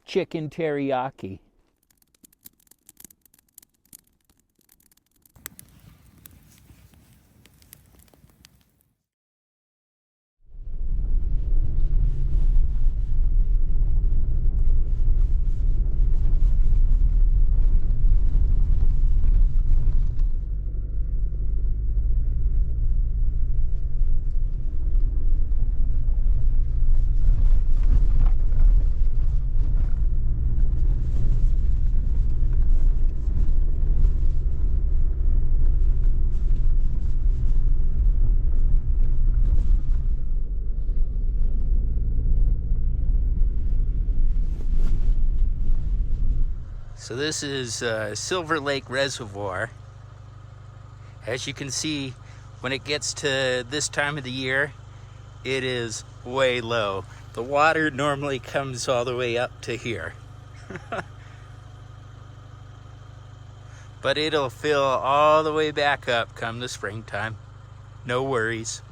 chicken teriyaki. So this is Silver Lake Reservoir. As you can see, when it gets to this time of the year, it is way low. The water normally comes all the way up to here. But it'll fill all the way back up come the springtime. No worries.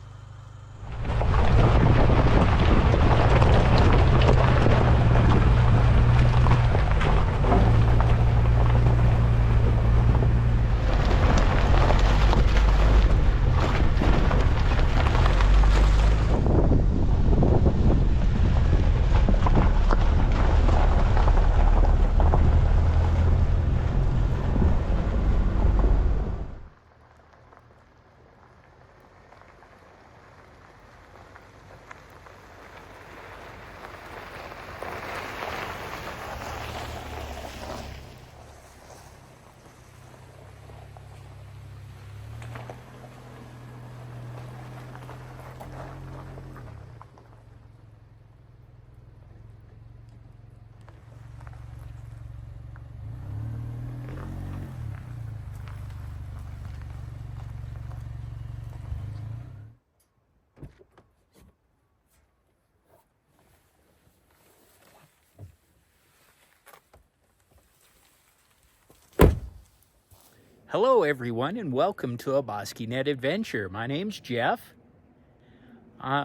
Hello everyone and welcome to a Bosqueenet Adventure. My name's Jeff.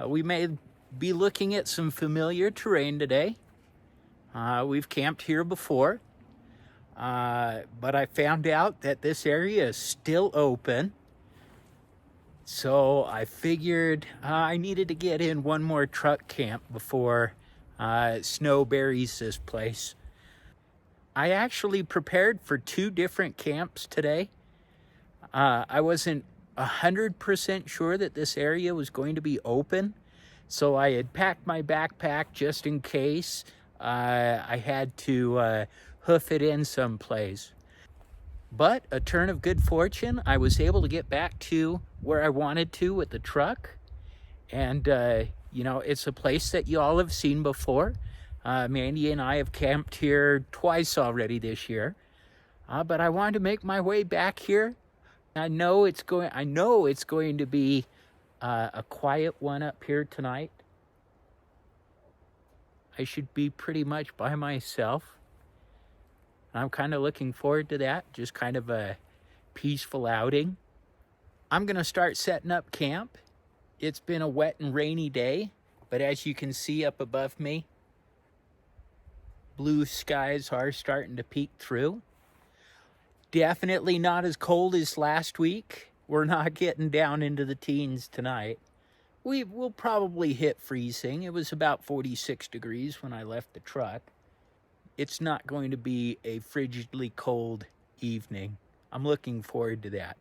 We may be looking at some familiar terrain today. We've camped here before, but I found out that this area is still open. So I figured I needed to get in one more truck camp before snow buries this place. I actually prepared for 2 different camps today. I wasn't 100% sure that this area was going to be open, so I had packed my backpack just in case I had to hoof it in someplace. But a turn of good fortune, I was able to get back to where I wanted to with the truck. And, you know, it's a place that you all have seen before. Mandy and I have camped here twice already this year. But I wanted to make my way back here. I know it's going to be a quiet one up here tonight. I should be pretty much by myself. I'm kind of looking forward to that. Just kind of a peaceful outing. I'm going to start setting up camp. It's been a wet and rainy day, but as you can see up above me, blue skies are starting to peek through. Definitely not as cold as last week. We're not getting down into the teens tonight. We will probably hit freezing. It was about 46 degrees when I left the truck. It's not going to be a frigidly cold evening. I'm looking forward to that.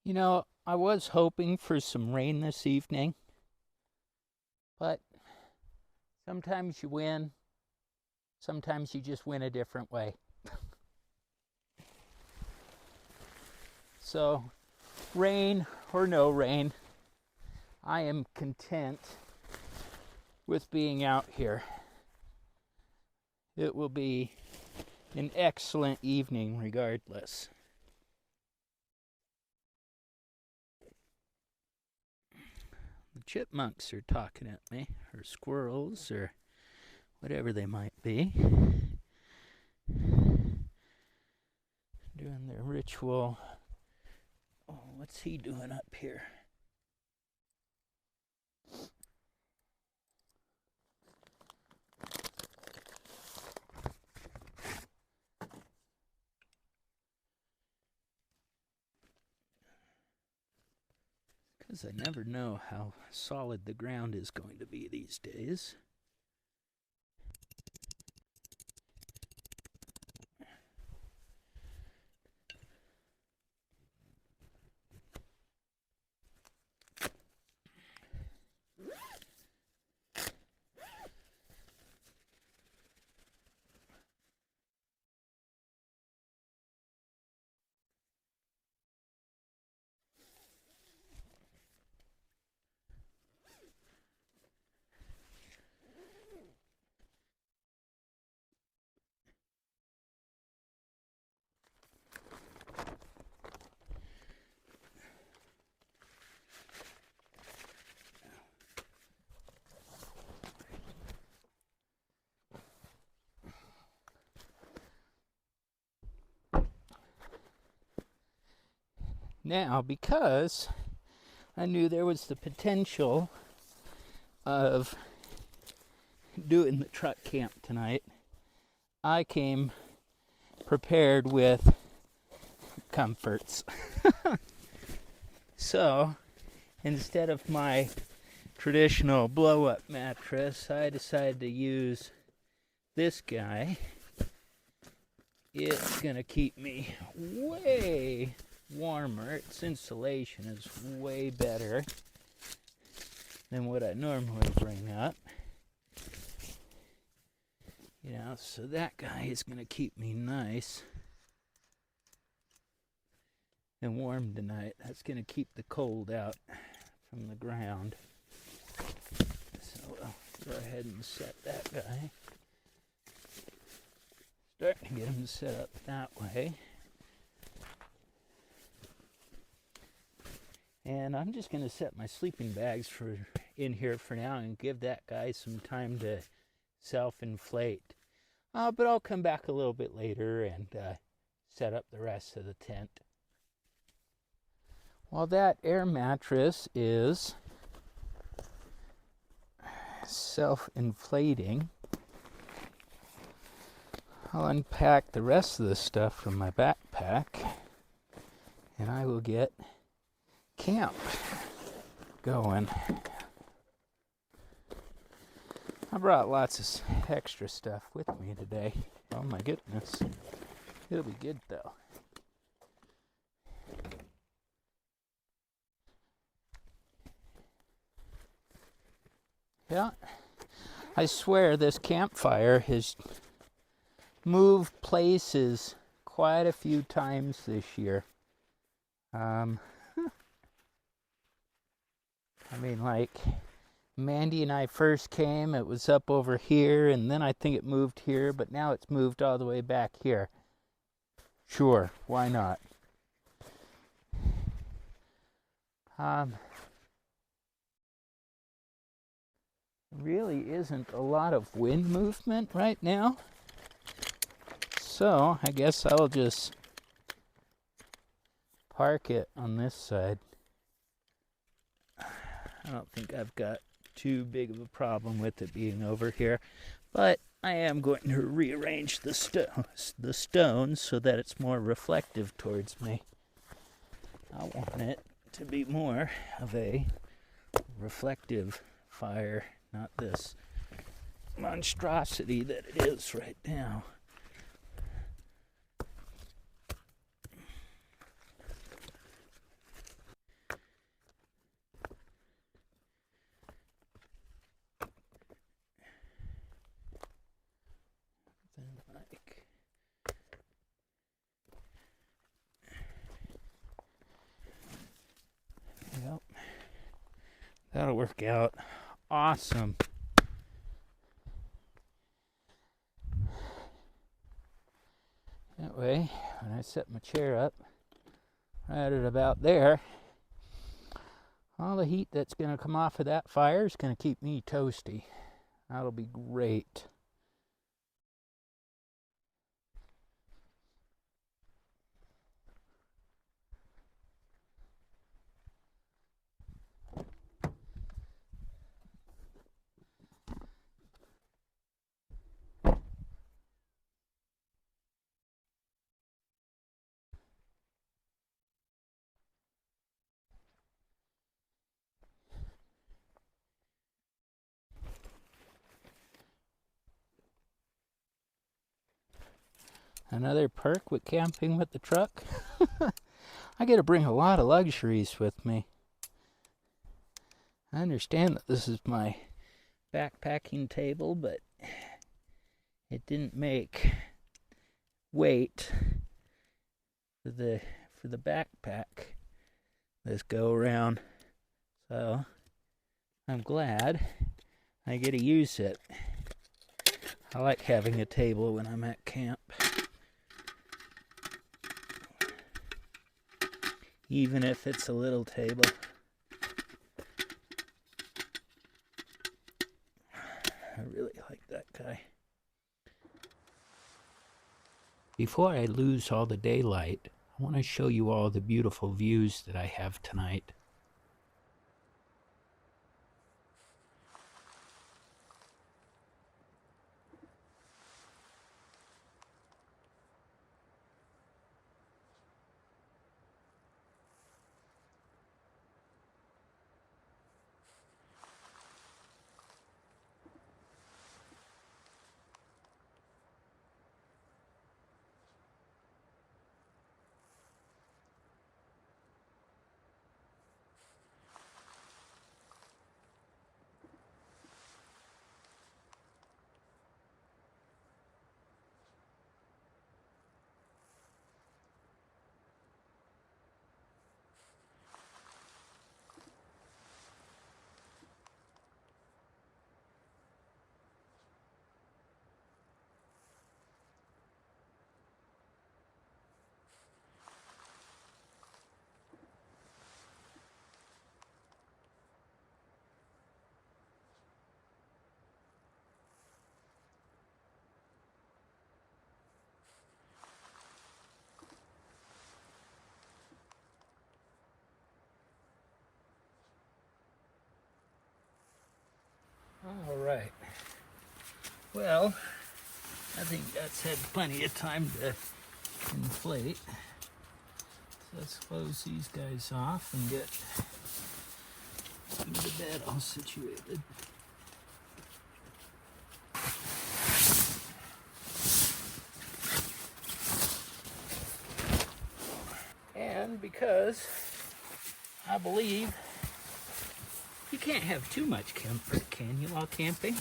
You know, I was hoping for some rain this evening, but sometimes you win, sometimes you just win a different way. So, rain or no rain, I am content with being out here. It will be an excellent evening regardless. The chipmunks are talking at me, or squirrels, or whatever they might be, doing their ritual. Oh, what's he doing up here? Because I never know how solid the ground is going to be these days. Now, because I knew there was the potential of doing the truck camp tonight, I came prepared with comforts. So, instead of my traditional blow-up mattress, I decided to use this guy. It's gonna keep me way warmer. Its insulation is way better than what I normally bring up. You know, so that guy is gonna keep me nice and warm tonight. That's gonna keep the cold out from the ground. So I'll go ahead and set that guy. Starting to get him set up that way. And I'm just going to set my sleeping bags in here for now and give that guy some time to self-inflate. But I'll come back a little bit later and set up the rest of the tent. While that air mattress is self-inflating, I'll unpack the rest of the stuff from my backpack and I will get camp going. I brought lots of extra stuff with me today. Oh my goodness. It'll be good though. Yeah, I swear this campfire has moved places quite a few times this year. I mean, like, Mandy and I first came, it was up over here, and then I think it moved here, but now it's moved all the way back here. Sure, why not? Really isn't a lot of wind movement right now. So, I guess I'll just park it on this side. I don't think I've got too big of a problem with it being over here, but I am going to rearrange the stones so that it's more reflective towards me. I want it to be more of a reflective fire, not this monstrosity that it is right now. That'll work out. Awesome. That way, when I set my chair up, right at about there, all the heat that's going to come off of that fire is going to keep me toasty. That'll be great. Another perk with camping with the truck, I get to bring a lot of luxuries with me. I understand that this is my backpacking table, but it didn't make weight for the backpack this go around. So I'm glad I get to use it. I like having a table when I'm at camp. Even if it's a little table. I really like that guy. Before I lose all the daylight, I want to show you all the beautiful views that I have tonight. All right. Well, I think that's had plenty of time to inflate. So let's close these guys off and get the bed all situated. And because I believe you can't have too much comfort, can you, while camping?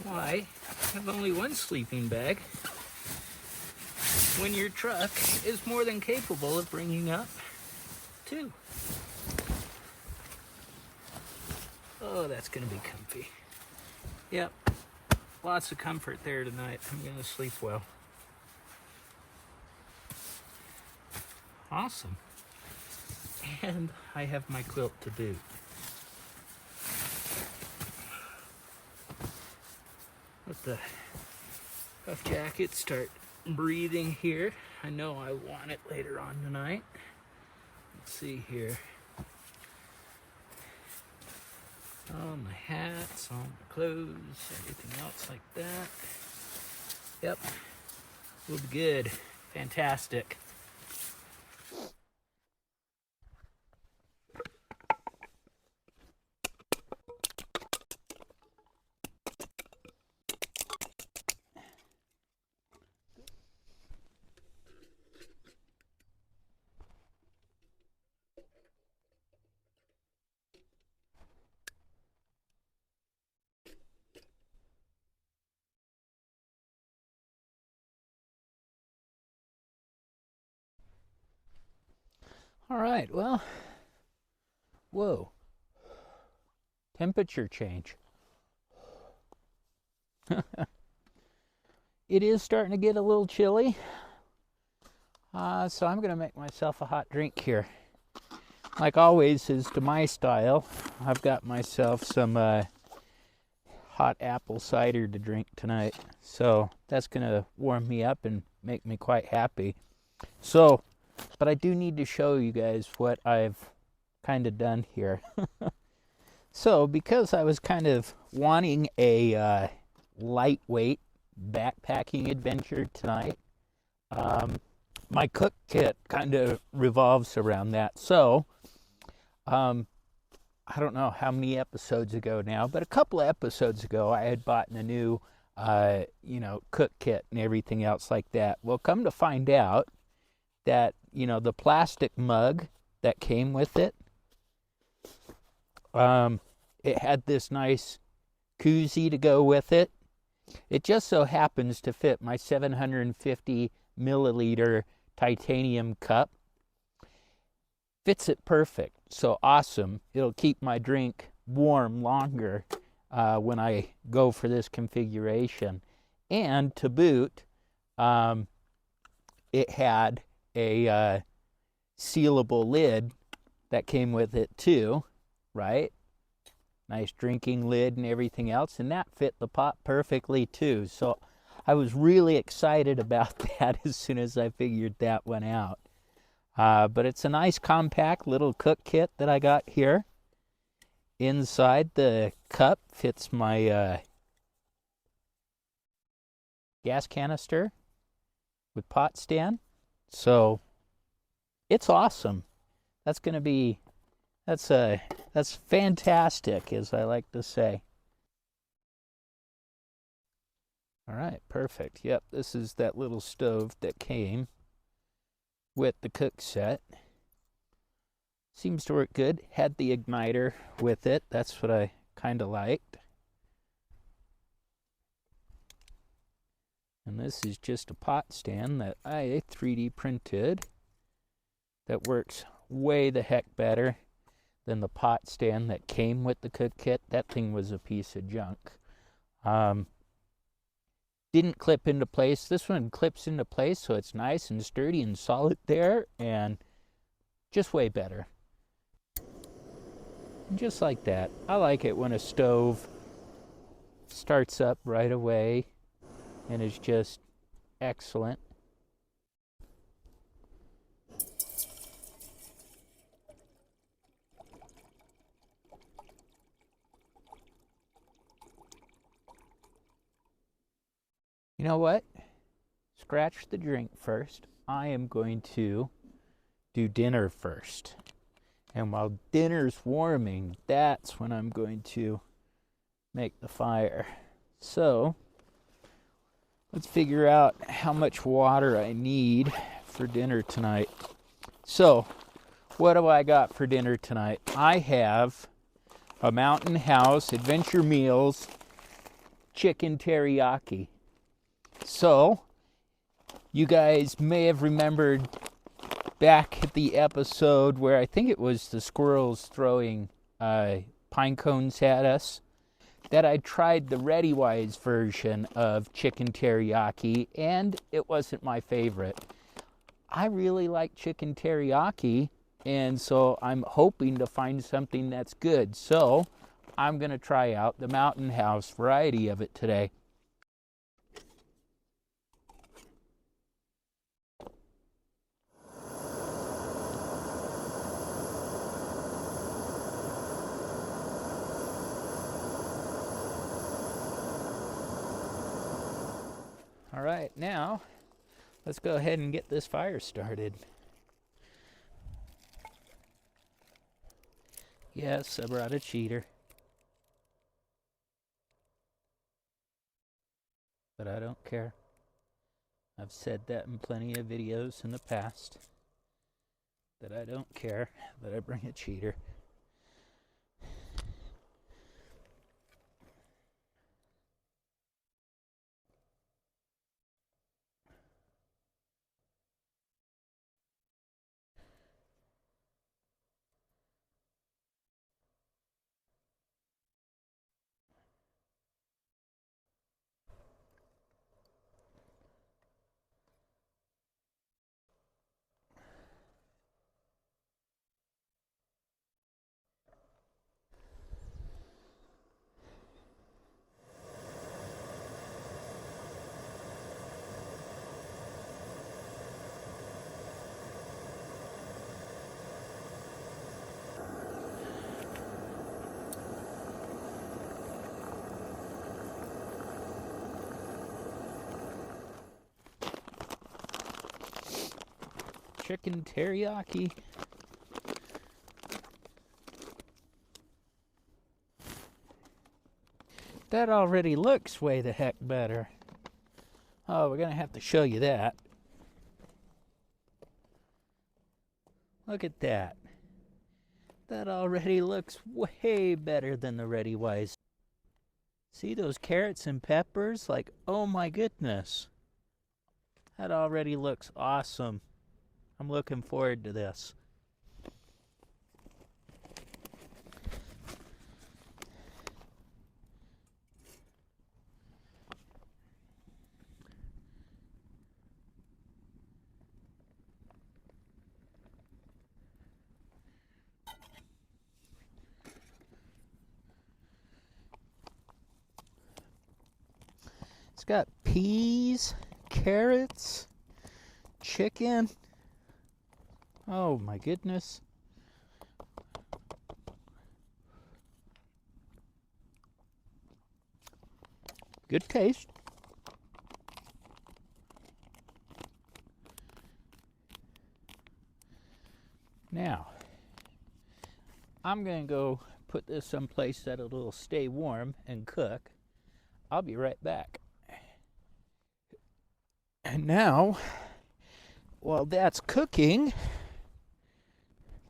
Why have only one sleeping bag when your truck is more than capable of bringing up two? Oh, that's gonna be comfy. Yep, lots of comfort there tonight. I'm gonna sleep well. Awesome. And I have my quilt to boot. Let the puff jacket start breathing here. I know I want it later on tonight. Let's see here. All my hats, all my clothes, everything else like that. Yep, we'll be good. Fantastic. All right, well, whoa, temperature change. It is starting to get a little chilly, so I'm going to make myself a hot drink here. Like always is to my style, I've got myself some hot apple cider to drink tonight. So that's going to warm me up and make me quite happy. So, but I do need to show you guys what I've kind of done here. So because I was kind of wanting a lightweight backpacking adventure tonight, my cook kit kind of revolves around that. So I don't know how many episodes ago now, but a couple of episodes ago, I had bought a new, cook kit and everything else like that. Well, come to find out that, the plastic mug that came with it, it had this nice koozie to go with it. It just so happens to fit my 750 milliliter titanium cup. Fits it perfect. So awesome. It'll keep my drink warm longer when I go for this configuration. And to boot, it had a sealable lid that came with it too, right? Nice drinking lid and everything else, and that fit the pot perfectly too. So I was really excited about that as soon as I figured that one out. But it's a nice compact little cook kit that I got here. Inside the cup fits my gas canister with pot stand. So it's awesome. That's fantastic, as I like to say. All right, perfect. Yep, this is that little stove that came with the cook set. Seems to work good. Had the igniter with it. That's what I kind of liked. And this is just a pot stand that I 3D printed that works way the heck better than the pot stand that came with the cook kit. That thing was a piece of junk. Didn't clip into place. This one clips into place, so it's nice and sturdy and solid there, and just way better. Just like that. I like it when a stove starts up right away and is just excellent. You know what? Scratch the drink first. I am going to do dinner first. And while dinner's warming, that's when I'm going to make the fire. So, let's figure out how much water I need for dinner tonight. So, what do I got for dinner tonight? I have a Mountain House Adventure Meals chicken teriyaki. So, you guys may have remembered back at the episode where I think it was the squirrels throwing pine cones at us, that I tried the ReadyWise version of chicken teriyaki, and it wasn't my favorite. I really like chicken teriyaki, and so I'm hoping to find something that's good. So I'm going to try out the Mountain House variety of it today. All right, now let's go ahead and get this fire started. Yes, I brought a cheater. But I don't care. I've said that in plenty of videos in the past, that I don't care that I bring a cheater. chicken teriyaki. That already looks way the heck better. Oh, we're gonna have to show you that. Look at that. That already looks way better than the Ready Wise. See those carrots and peppers? Like, oh my goodness. That already looks awesome. I'm looking forward to this. It's got peas, carrots, chicken. Oh my goodness. Good taste. Now, I'm gonna go put this someplace that it'll stay warm and cook. I'll be right back. And now, while that's cooking,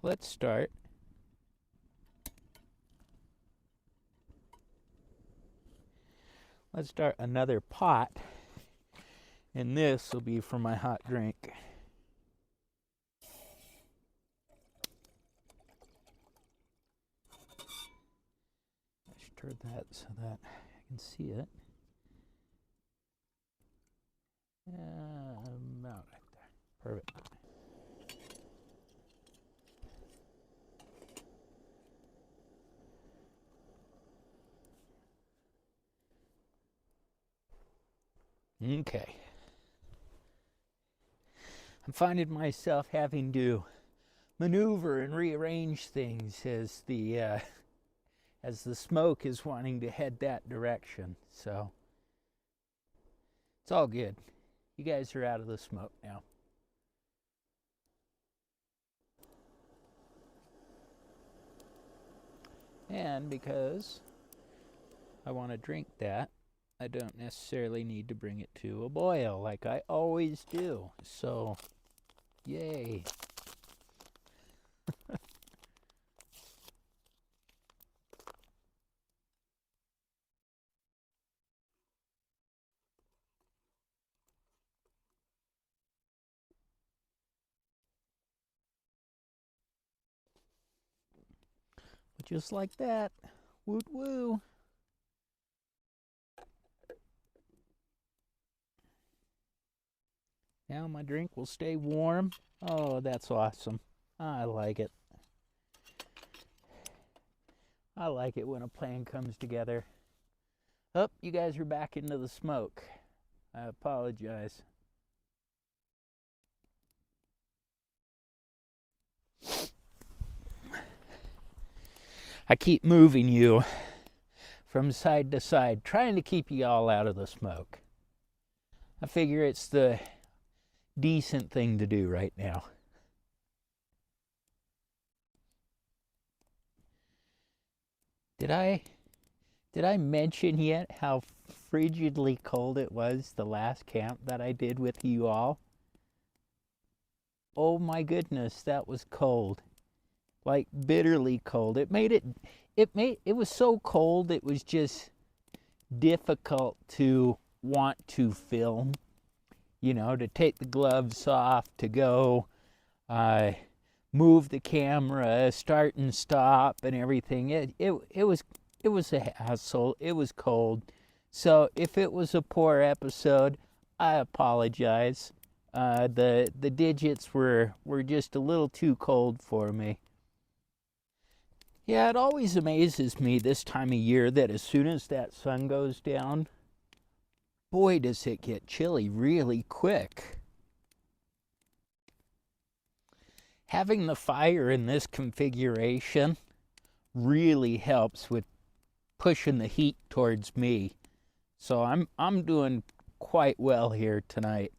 let's start. Let's start another pot, and this will be for my hot drink. Stir that so that I can see it. About right there. Perfect. Okay. I'm finding myself having to maneuver and rearrange things as the smoke is wanting to head that direction. So it's all good. You guys are out of the smoke now. And because I want to drink that, I don't necessarily need to bring it to a boil like I always do. So, yay. Just like that. Woot woo. Now my drink will stay warm. Oh, that's awesome. I like it. I like it when a plan comes together. Oh, you guys are back into the smoke. I apologize. I keep moving you from side to side, trying to keep you all out of the smoke. I figure it's the decent thing to do right now. Did I mention yet how frigidly cold it was the last camp that I did with you all? Oh my goodness, that was cold. Like bitterly cold. It was so cold it was just difficult to want to film. You know, to take the gloves off, to go move the camera, start and stop and everything. It was a hassle. It was cold. So if it was a poor episode, I apologize. The digits were just a little too cold for me. Yeah, it always amazes me this time of year that as soon as that sun goes down, boy, does it get chilly really quick. Having the fire in this configuration really helps with pushing the heat towards me. So I'm doing quite well here tonight.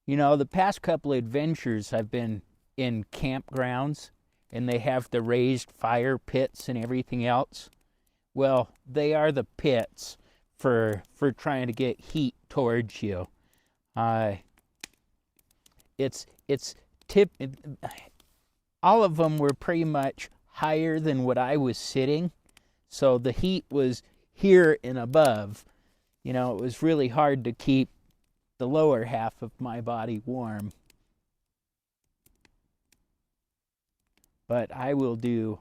You know, the past couple of adventures I've been in campgrounds and they have the raised fire pits and everything else. Well, they are the pits for trying to get heat towards you. Uh, it's tip. All of them were pretty much higher than what I was sitting, so the heat was here and above. You know, it was really hard to keep the lower half of my body warm. But I will do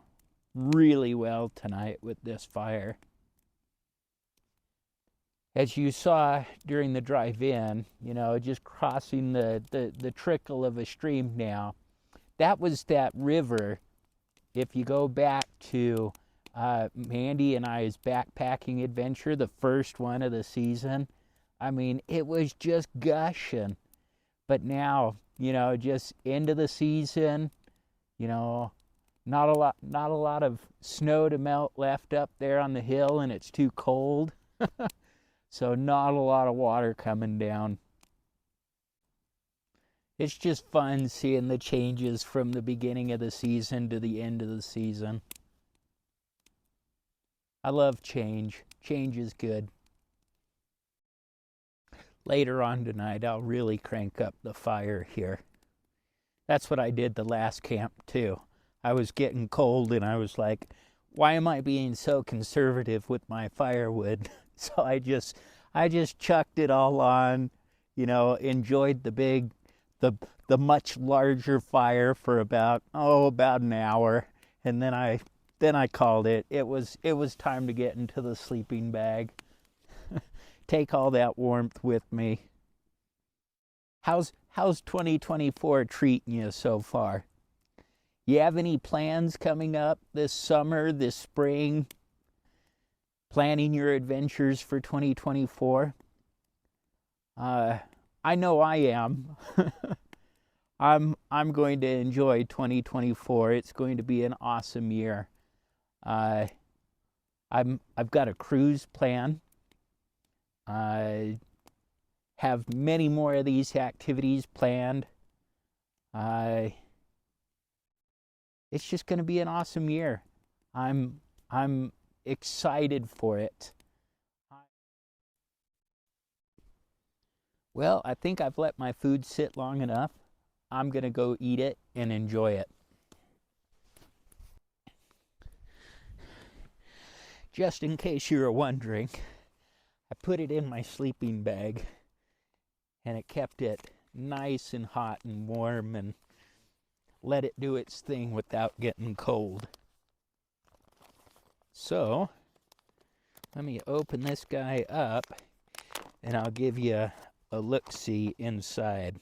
really well tonight with this fire. As you saw during the drive-in, you know, just crossing the trickle of a stream now, that was that river. If you go back to Mandy and I's backpacking adventure, the first one of the season, I mean, it was just gushing. But now, you know, just into the season, you know, not a lot of snow to melt left up there on the hill, and it's too cold. So not a lot of water coming down. It's just fun seeing the changes from the beginning of the season to the end of the season. I love change. Change is good. Later on tonight, I'll really crank up the fire here. That's what I did the last camp too. I was getting cold and I was like, why am I being so conservative with my firewood? So I just chucked it all on, you know, enjoyed the much larger fire for about an hour, and then I called it. It was time to get into the sleeping bag. Take all that warmth with me. How's 2024 treating you so far? You have any plans coming up this summer, this spring? Planning your adventures for 2024? I know I am. I'm going to enjoy 2024. It's going to be an awesome year. I've got a cruise plan. I have many more of these activities planned. It's just going to be an awesome year. I'm excited for it. Well, I think I've let my food sit long enough. I'm going to go eat it and enjoy it. Just in case you were wondering, I put it in my sleeping bag and it kept it nice and hot and warm and let it do its thing without getting cold. So, let me open this guy up and I'll give you a look-see inside.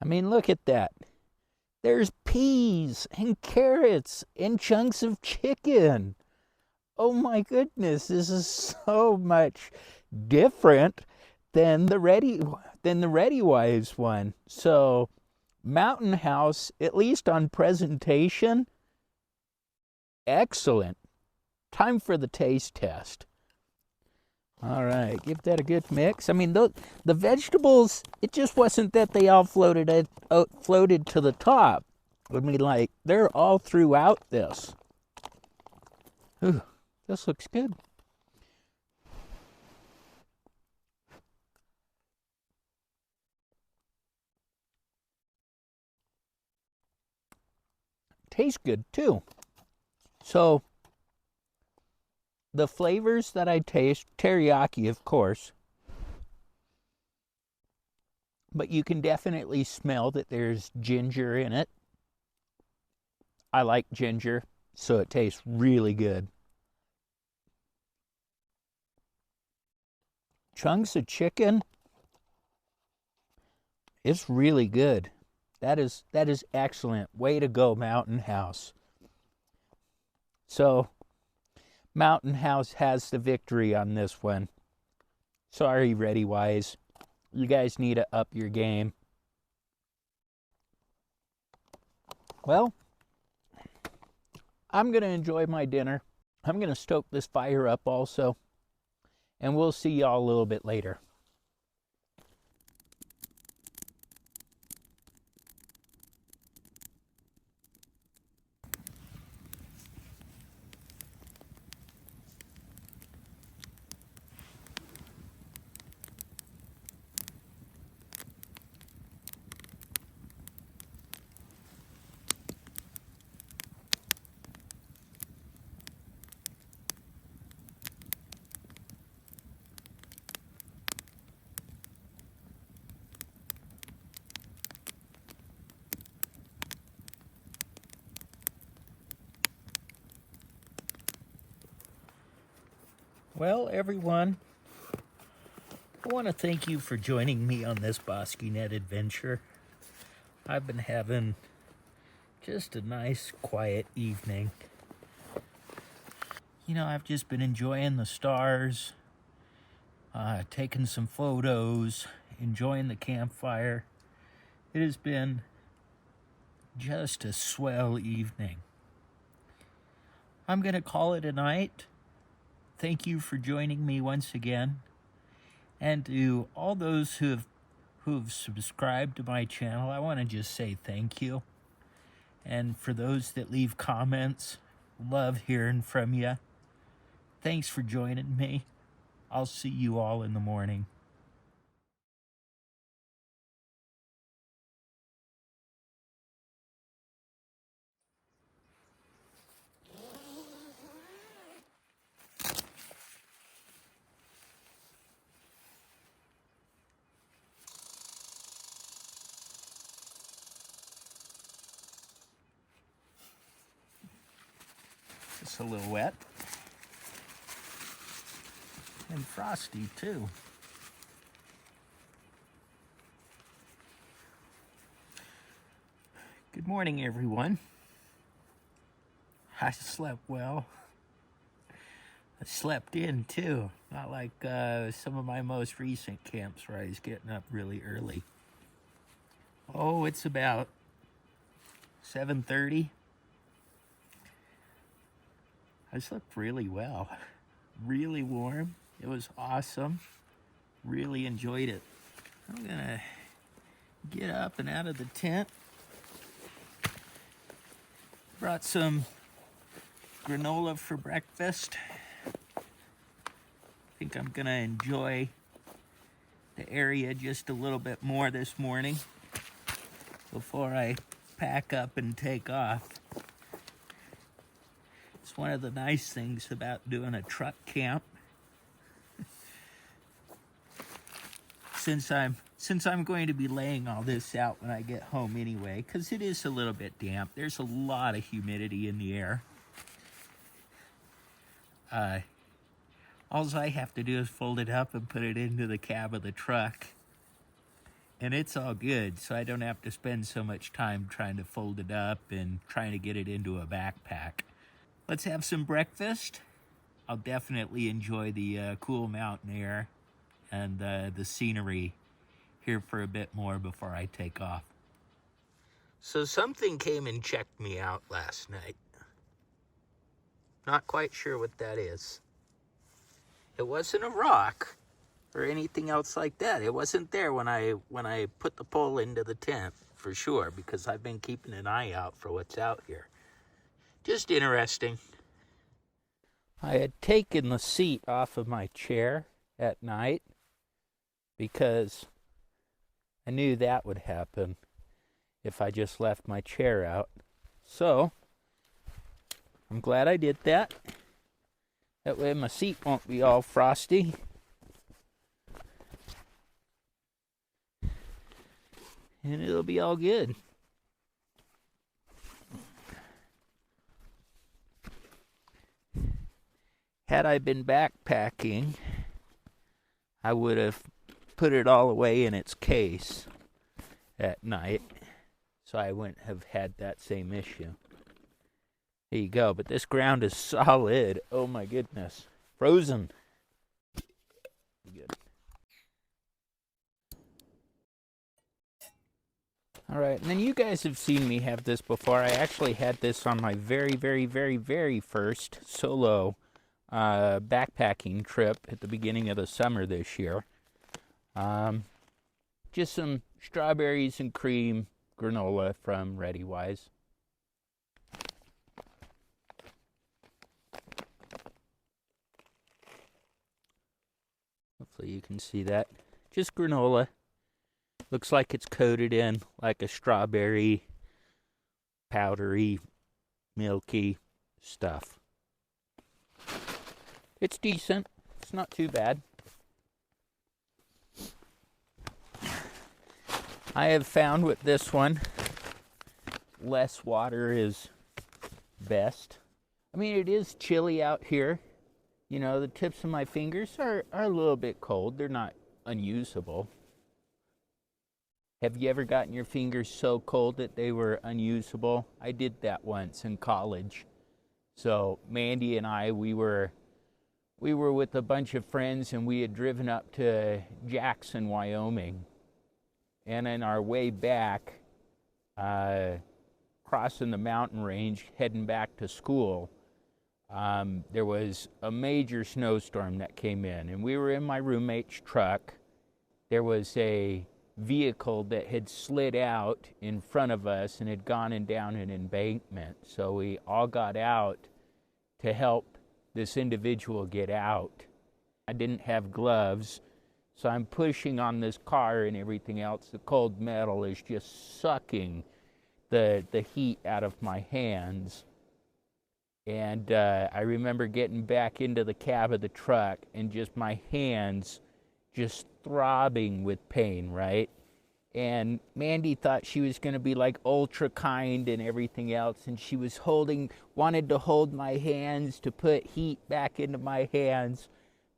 I mean, look at that. There's peas and carrots and chunks of chicken. Oh my goodness, this is so much different than the Ready Wise one. So, Mountain House, at least on presentation, excellent. Time for the taste test. All right, give that a good mix. I mean, the vegetables, it just wasn't that they all floated to the top. I mean, like, they're all throughout this. Ooh, this looks good. Tastes good, too. So, the flavors that I taste, teriyaki, of course, but you can definitely smell that there's ginger in it. I like ginger, so it tastes really good. Chunks of chicken, it's really good. That is excellent. Way to go, Mountain House. So, Mountain House has the victory on this one. Sorry, Ready Wise. You guys need to up your game. Well, I'm going to enjoy my dinner. I'm going to stoke this fire up also. And we'll see y'all a little bit later. Well, everyone, I want to thank you for joining me on this Bosqueenet adventure. I've been having just a nice, quiet evening. You know, I've just been enjoying the stars, taking some photos, enjoying the campfire. It has been just a swell evening. I'm going to call it a night. Thank you for joining me once again. And to all those who've subscribed to my channel, I want to just say thank you. And for those that leave comments, love hearing from you. Thanks for joining me. I'll see you all in the morning. It's a little wet. And frosty too. Good morning, everyone. I slept well. I slept in too. Not like some of my most recent camps where I was getting up really early. Oh, it's about 7:30. I slept really well. Really warm. It was awesome. Really enjoyed it. I'm gonna get up and out of the tent. Brought some granola for breakfast. I think I'm gonna enjoy the area just a little bit more this morning before I pack up and take off. It's one of the nice things about doing a truck camp. Since I'm going to be laying all this out when I get home anyway, because it is a little bit damp. There's a lot of humidity in the air. All I have to do is fold it up and put it into the cab of the truck. And it's all good, so I don't have to spend so much time trying to fold it up and trying to get it into a backpack. Let's have some breakfast. I'll definitely enjoy the cool mountain air and the scenery here for a bit more before I take off. So something came and checked me out last night. Not quite sure what that is. It wasn't a rock or anything else like that. It wasn't there when I put the pole into the tent, for sure, because I've been keeping an eye out for what's out here. Just interesting. I had taken the seat off of my chair at night because I knew that would happen if I just left my chair out. So I'm glad I did that. That way my seat won't be all frosty. And it'll be all good. Had I been backpacking, I would have put it all away in its case at night, so I wouldn't have had that same issue. There you go, but this ground is solid. Oh my goodness. Frozen. Good. All right, and then you guys have seen me have this before. I actually had this on my very first solo backpacking trip at the beginning of the summer this year. Just some strawberries and cream granola from ReadyWise. Hopefully you can see that. Just granola. Looks like it's coated in like a strawberry, powdery, milky stuff. It's decent. It's not too bad. I have found with this one, less water is best. I mean, it is chilly out here. You know, the tips of my fingers are a little bit cold. They're not unusable. Have you ever gotten your fingers so cold that they were unusable? I did that once in college. So Mandy and I, we were with a bunch of friends, and we had driven up to Jackson, Wyoming. And in our way back, crossing the mountain range, heading back to school, there was a major snowstorm that came in, and we were in my roommate's truck. There was a vehicle that had slid out in front of us and had gone in down an embankment. So we all got out to help this individual get out. I didn't have gloves, so I'm pushing on this car and everything else. The cold metal is just sucking the heat out of my hands. And I remember getting back into the cab of the truck and just my hands just throbbing with pain, right? And Mandy thought she was going to be like ultra kind and everything else, and she was wanted to hold my hands to put heat back into my hands,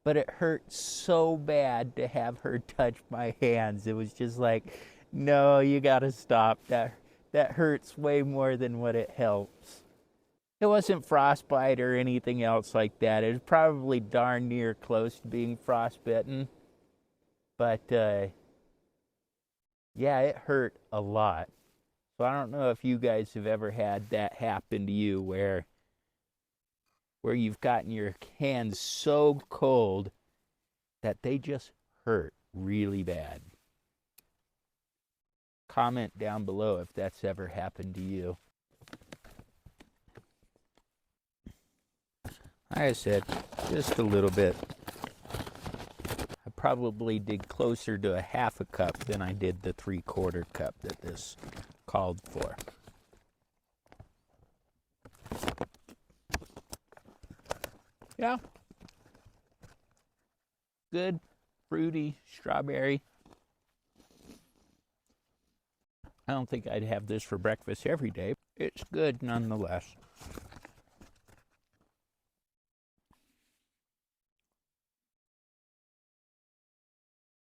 but it hurt so bad to have her touch my hands. It was just like, no, you got to stop. That hurts way more than what it helps. It wasn't frostbite or anything else like that. It was probably darn near close to being frostbitten. But, yeah, it hurt a lot. So I don't know if you guys have ever had that happen to you where you've gotten your hands so cold that they just hurt really bad. Comment down below if that's ever happened to you. Like I said, just a little bit. I probably did closer to a half a cup than I did the 3/4 cup that this called for. Yeah. Good, fruity, strawberry. I don't think I'd have this for breakfast every day. It's good nonetheless.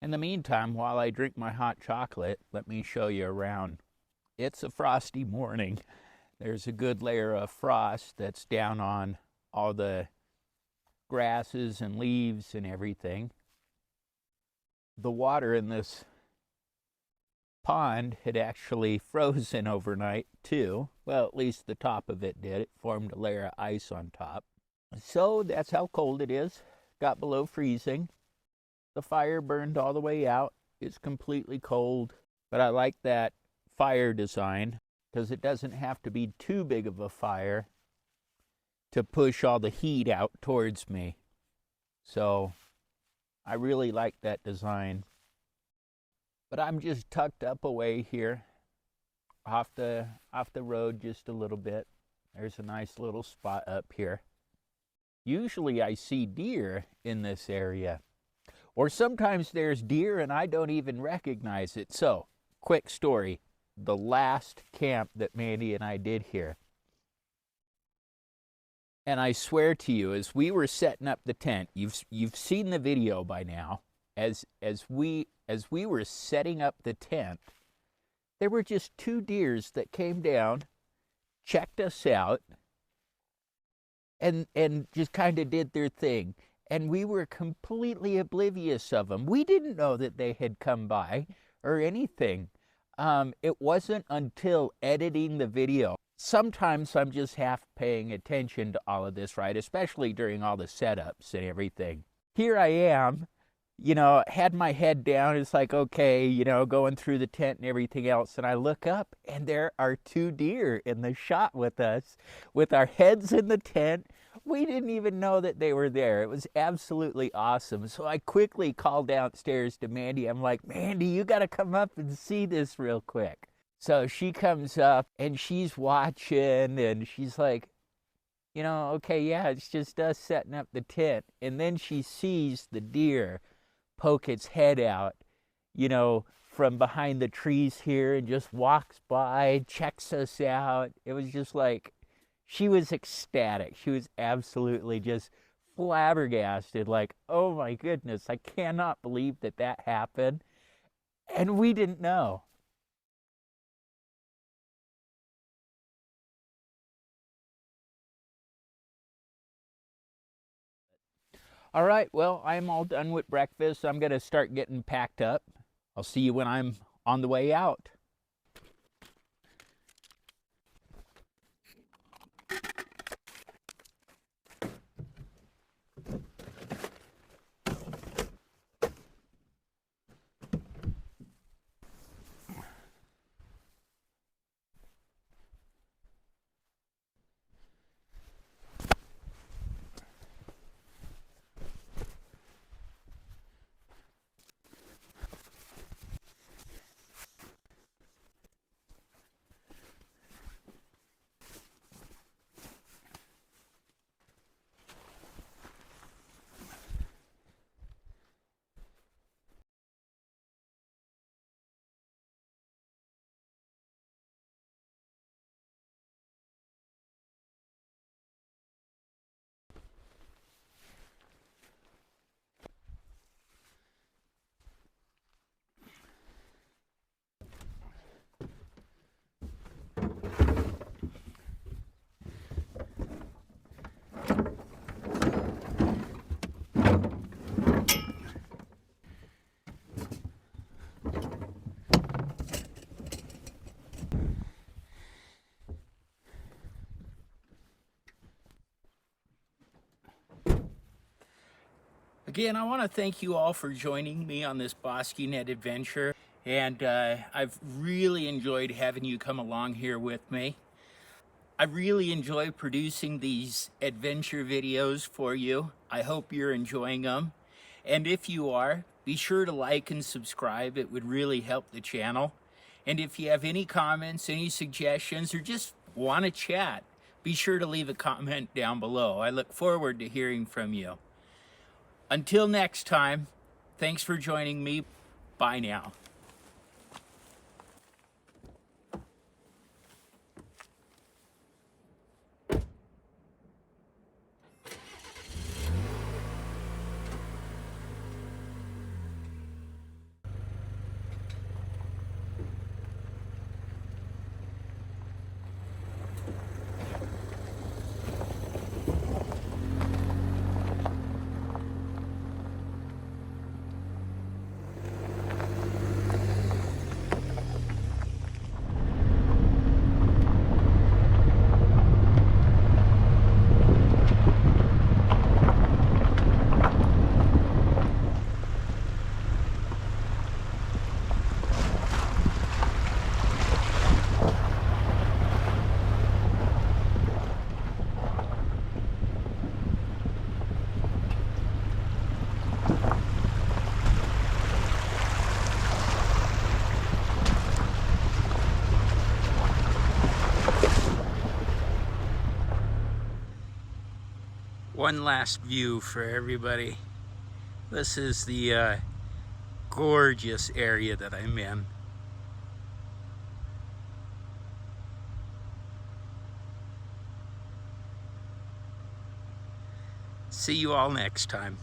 In the meantime, while I drink my hot chocolate, let me show you around. It's a frosty morning. There's a good layer of frost that's down on all the grasses and leaves and everything. The water in this pond had actually frozen overnight too. Well, at least the top of it did. It formed a layer of ice on top. So that's how cold it is. Got below freezing. The fire burned all the way out. It's completely cold, but I like that fire design because it doesn't have to be too big of a fire to push all the heat out towards me. So I really like that design. But I'm just tucked up away here off the road just a little bit. There's a nice little spot up here. Usually I see deer in this area. Or sometimes there's deer and I don't even recognize it. So, quick story. The last camp that Mandy and I did here. And I swear to you, as we were setting up the tent, you've seen the video by now. As we were setting up the tent, there were just 2 deers that came down, checked us out, and just kind of did their thing. And we were completely oblivious of them. We didn't know that they had come by or anything. It wasn't until editing the video. Sometimes I'm just half paying attention to all of this, right? Especially during all the setups and everything. Here I am, had my head down. It's like, okay, going through the tent and everything else. And I look up and there are 2 deer in the shot with us with our heads in the tent. We didn't even know that they were there. It was absolutely awesome. So I quickly called downstairs to Mandy. I'm like, Mandy, you got to come up and see this real quick. So she comes up and she's watching and she's like, okay, yeah, it's just us setting up the tent. And then she sees the deer poke its head out, from behind the trees here and just walks by, checks us out. It was just like, she was ecstatic. She was absolutely just flabbergasted, like, oh my goodness, I cannot believe that that happened. And we didn't know. All right, well, I'm all done with breakfast. I'm going to start getting packed up. I'll see you when I'm on the way out. Again, I want to thank you all for joining me on this Bosqueenet adventure, and I've really enjoyed having you come along here with me. I really enjoy producing these adventure videos for you. I hope you're enjoying them. And if you are, be sure to like and subscribe. It would really help the channel. And if you have any comments, any suggestions, or just want to chat, be sure to leave a comment down below. I look forward to hearing from you. Until next time, thanks for joining me. Bye now. One last view for everybody. This is the gorgeous area that I'm in. See you all next time.